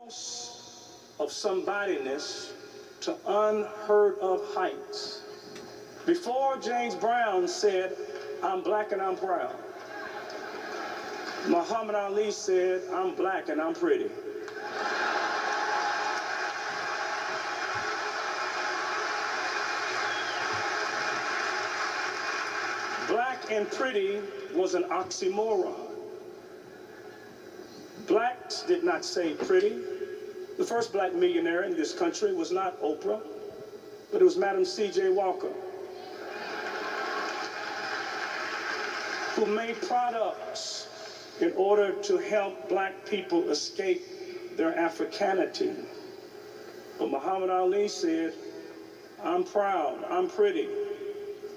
of somebodyness to unheard of heights. Before James Brown said, "I'm black and I'm proud," Muhammad Ali said, "I'm black and I'm pretty." Black and pretty was an oxymoron. Blacks did not say pretty. The first black millionaire in this country was not Oprah, but it was Madam C.J. Walker, who made products in order to help black people escape their Africanity. But Muhammad Ali said, "I'm proud, I'm pretty,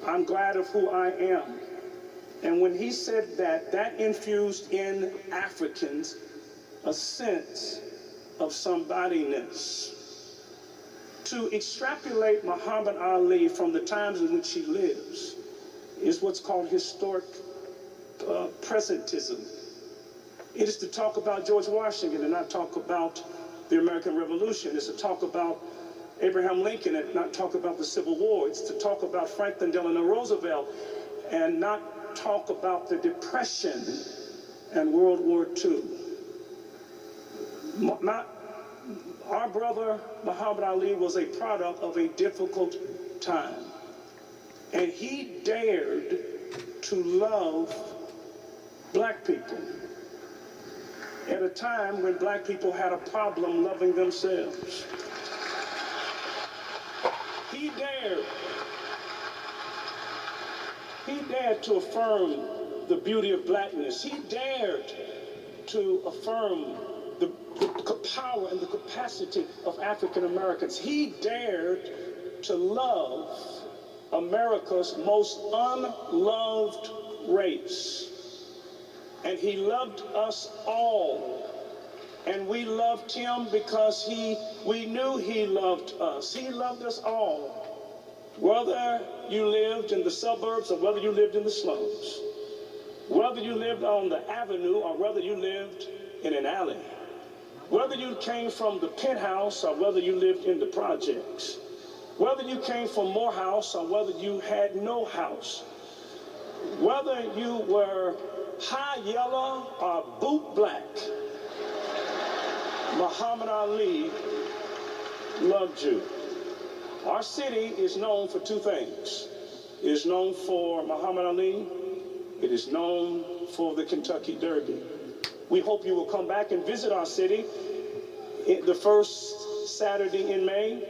I'm glad of who I am." And when he said that, that infused in Africans a sense of somebodyness. To extrapolate Muhammad Ali from the times in which he lives is what's called historic presentism. It is to talk about George Washington and not talk about the American Revolution. It's to talk about Abraham Lincoln and not talk about the Civil War. It's to talk about Franklin Delano Roosevelt and not talk about the Depression and World War II. Our brother Muhammad Ali was a product of a difficult time, and he dared to love black people at a time when black people had a problem loving themselves. He dared to affirm the beauty of blackness. He dared to affirm the power and the capacity of African Americans. He dared to love America's most unloved race. And he loved us all. And we loved him because we knew he loved us. He loved us all. Whether you lived in the suburbs or whether you lived in the slums, whether you lived on the avenue or whether you lived in an alley, whether you came from the penthouse or whether you lived in the projects, whether you came from Morehouse or whether you had no house, whether you were high yellow or boot black, Muhammad Ali loved you. Our city is known for two things. It is known for Muhammad Ali. It is known for the Kentucky Derby. We hope you will come back and visit our city the first Saturday in May.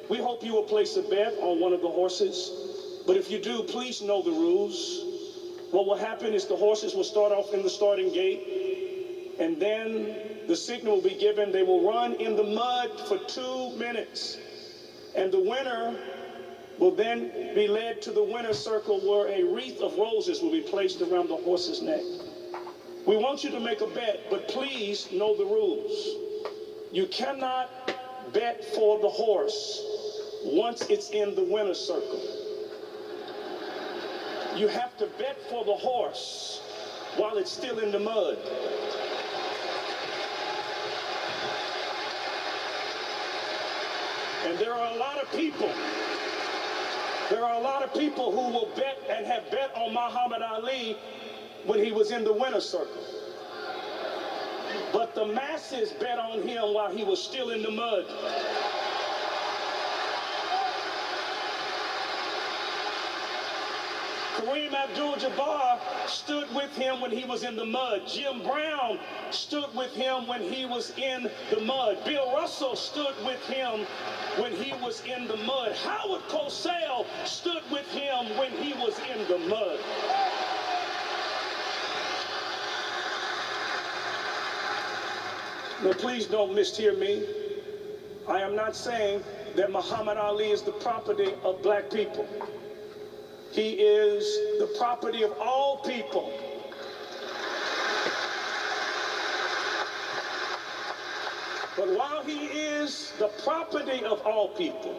We hope you will place a bet on one of the horses. But if you do, please know the rules. What will happen is the horses will start off in the starting gate, and then the signal will be given. They will run in the mud for 2 minutes. And the winner will then be led to the winner's circle where a wreath of roses will be placed around the horse's neck. We want you to make a bet, but please know the rules. You cannot bet for the horse once it's in the winner's circle. You have to bet for the horse while it's still in the mud. And there are a lot of people who will bet and have bet on Muhammad Ali when he was in the winner's circle. But the masses bet on him while he was still in the mud. Kareem Abdul-Jabbar stood with him when he was in the mud. Jim Brown stood with him when he was in the mud. Bill Russell stood with him when he was in the mud. Howard Cosell stood with him when he was in the mud. Now, please don't mishear me. I am not saying that Muhammad Ali is the property of black people. He is the property of all people. But while he is the property of all people,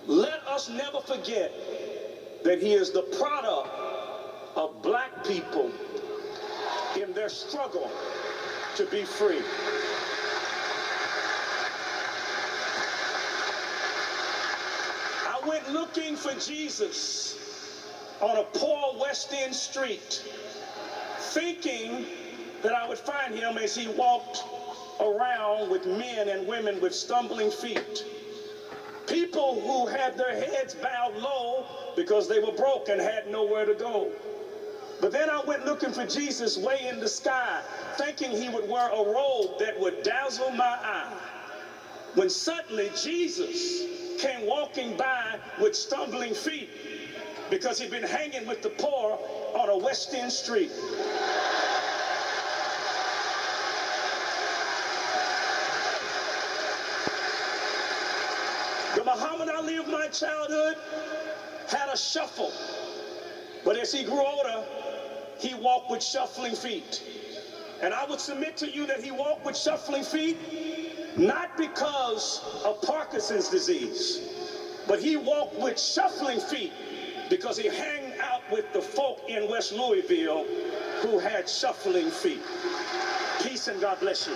let us never forget that he is the product of black people in their struggle to be free. I went looking for Jesus on a poor West End street, thinking that I would find him as he walked around with men and women with stumbling feet. People who had their heads bowed low because they were broke and had nowhere to go. But then I went looking for Jesus way in the sky, thinking he would wear a robe that would dazzle my eye. When suddenly Jesus came walking by with stumbling feet because he'd been hanging with the poor on a West End street. The Muhammad Ali of my childhood had a shuffle, but as he grew older, he walked with shuffling feet. And I would submit to you that he walked with shuffling feet, not because of Parkinson's disease, but he walked with shuffling feet because he hung out with the folk in West Louisville who had shuffling feet. Peace and God bless you.